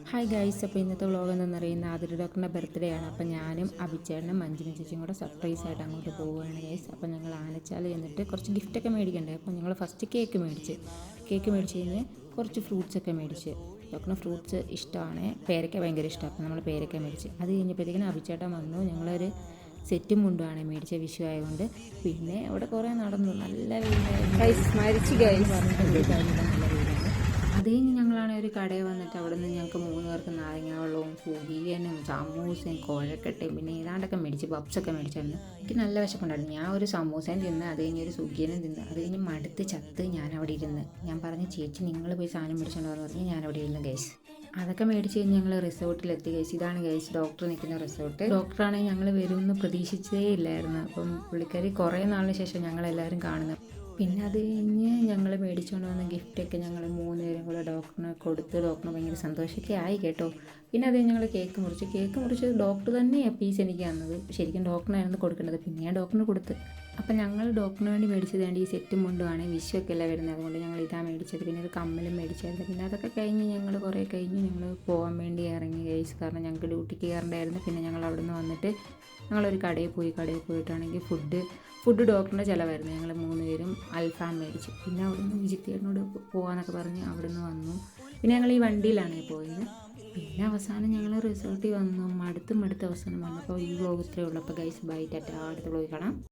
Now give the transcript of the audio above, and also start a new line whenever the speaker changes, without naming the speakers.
Hi guys, അപ്പോൾ ഇന്നത്തെ vlog എന്താണെന്ന് അറിയുന്ന ആതിര ഡോക്ടറിൻ്റെ ബർത്ത്ഡേ ആണ്. അപ്പോൾ ഞാനും അഭിച്ചേട്ടനും മഞ്ജുന ചേച്ചിയും കൂടെ സർപ്രൈസ് ആയിട്ട് അങ്ങോട്ട് പോവുകയാണ് ഗൈസ്. അപ്പോൾ ഞങ്ങൾ ആനച്ചാൽ ചെന്നിട്ട് കുറച്ച് ഗിഫ്റ്റൊക്കെ മേടിക്കണ്ടേ. അപ്പോൾ ഞങ്ങൾ ഫസ്റ്റ് കേക്ക് മേടിച്ച് കഴിഞ്ഞ് കുറച്ച് ഫ്രൂട്ട്സൊക്കെ മേടിച്ച്. ഡോക്ടറിന് ഫ്രൂട്ട്സ് ഇഷ്ടമാണ്, പേരയ്ക്ക ഭയങ്കര ഇഷ്ടമാണ്. അപ്പോൾ നമ്മൾ പേരയ്ക്ക മേടിച്ച് അത് കഴിഞ്ഞപ്പോഴത്തേക്കിനും അഭിച്ചേട്ടൻ വന്നു. ഞങ്ങളൊരു സെറ്റും മുണ്ടുമാണ് മേടിച്ച വിഷു ആയതുകൊണ്ട്. പിന്നെ അവിടെ കുറേ നടന്നു, നല്ല വെയിലായിരുന്നു നല്ല വെയിലാണ്. അത് കഴിഞ്ഞ് ഞങ്ങളാണെങ്കിൽ ഒരു കടയിൽ വന്നിട്ട് അവിടെ നിന്ന് ഞങ്ങൾക്ക് 3 പേർക്ക് നാരങ്ങ വെള്ളവും സുഖിയനും സമൂസയും കുഴക്കട്ടയും പിന്നെ ഏതാണ്ടൊക്കെ മേടിച്ച് പപ്സൊക്കെ മേടിച്ചായിരുന്നു. എനിക്ക് നല്ല വിശപ്പുണ്ടായിരുന്നു. ഞാൻ ഒരു സമൂസയും തിന്ന്, അത് കഴിഞ്ഞ് ഒരു സുഖിയനും തിന്ന്, അത് കഴിഞ്ഞ് മടുത്ത് ചത്ത് ഞാൻ അവിടെ ഇരുന്ന്. ഞാൻ പറഞ്ഞു, ചേച്ചി നിങ്ങൾ പോയി സാധനം മേടിച്ചോണ്ടെന്ന് പറഞ്ഞ് ഞാൻ അവിടെ ഇരുന്ന് ഗൈസ്. അതൊക്കെ മേടിച്ച് കഴിഞ്ഞ് ഞങ്ങൾ റിസോർട്ടിലെത്തി ഗൈസ്. ഇതാണ് ഗൈസ് ഡോക്ടർ നിൽക്കുന്ന റിസോർട്ട്. ഡോക്ടറാണെങ്കിൽ ഞങ്ങൾ വരുമെന്ന് പ്രതീക്ഷിച്ചേ ഇല്ലായിരുന്നു. അപ്പം പുള്ളിക്കാരി കുറേ നാളിന് ശേഷം ഞങ്ങളെല്ലാവരും കാണുന്നത്. പിന്നെ അത് കഴിഞ്ഞ് ഞങ്ങൾ മേടിച്ചുകൊണ്ട് വന്ന ഗിഫ്റ്റൊക്കെ ഞങ്ങൾ 3 പേരും കൂടെ ഡോക്ടറിന് കൊടുത്ത്. ഡോക്ടറിന് ഭയങ്കര സന്തോഷമൊക്കെ ആയി കേട്ടോ. പിന്നെ അത് ഞങ്ങൾ കേക്ക് മുറിച്ച് ഡോക്ടർ തന്നെയാണ് പീസ് എനിക്ക് തന്നത്. ശരിക്കും ഡോക്ടറിനായിരുന്നു കൊടുക്കേണ്ടത്, പിന്നെ ഞാൻ ഡോക്ടറിന് കൊടുത്ത്. അപ്പം ഞങ്ങൾ ഡോക്ടറിന് വേണ്ടി മേടിച്ചത് വേണ്ടി ഈ സെറ്റും മുണ്ടുമാണ്. വിഷുവൊക്കെ അല്ല വരുന്നത്, അതുകൊണ്ട് ഞങ്ങൾ ഇതാ മേടിച്ചത്. പിന്നെ ഒരു കമ്മലും മേടിച്ചായിരുന്നു. പിന്നെ അതൊക്കെ കഴിഞ്ഞ് ഞങ്ങൾ കുറേ കഴിഞ്ഞ് ഞങ്ങൾ പോകാൻ വേണ്ടി ഇറങ്ങി ഗൈസ്. കാരണം ഞങ്ങൾക്ക് ഡ്യൂട്ടിക്ക് കയറേണ്ടായിരുന്നു. പിന്നെ ഞങ്ങൾ അവിടെ നിന്ന് വന്നിട്ട് ഞങ്ങളൊരു കടയിൽ പോയിട്ടാണെങ്കിൽ ഫുഡ് ഡോക്ടറിൻ്റെ ചിലവായിരുന്നു. ഞങ്ങൾ 3 പേരും അൽഫാം മേടിച്ചു. പിന്നെ അവിടുന്ന് വിജിത്തേട്ടനോട് പോകാമെന്നൊക്കെ പറഞ്ഞ് അവിടുന്ന് വന്നു. പിന്നെ ഞങ്ങൾ ഈ വണ്ടിയിലാണ് പോയത്. പിന്നെ അവസാനം ഞങ്ങൾ റിസോർട്ടിൽ വന്നു. മടുത്ത് അവസാനം വന്നപ്പോൾ ഈ വ്ലോഗ് ഇത്രയേ ഉള്ളൂ. അപ്പോൾ ഗൈസ് ബൈ, ടാറ്റ, അടുത്ത വ്ലോഗ് കാണാം.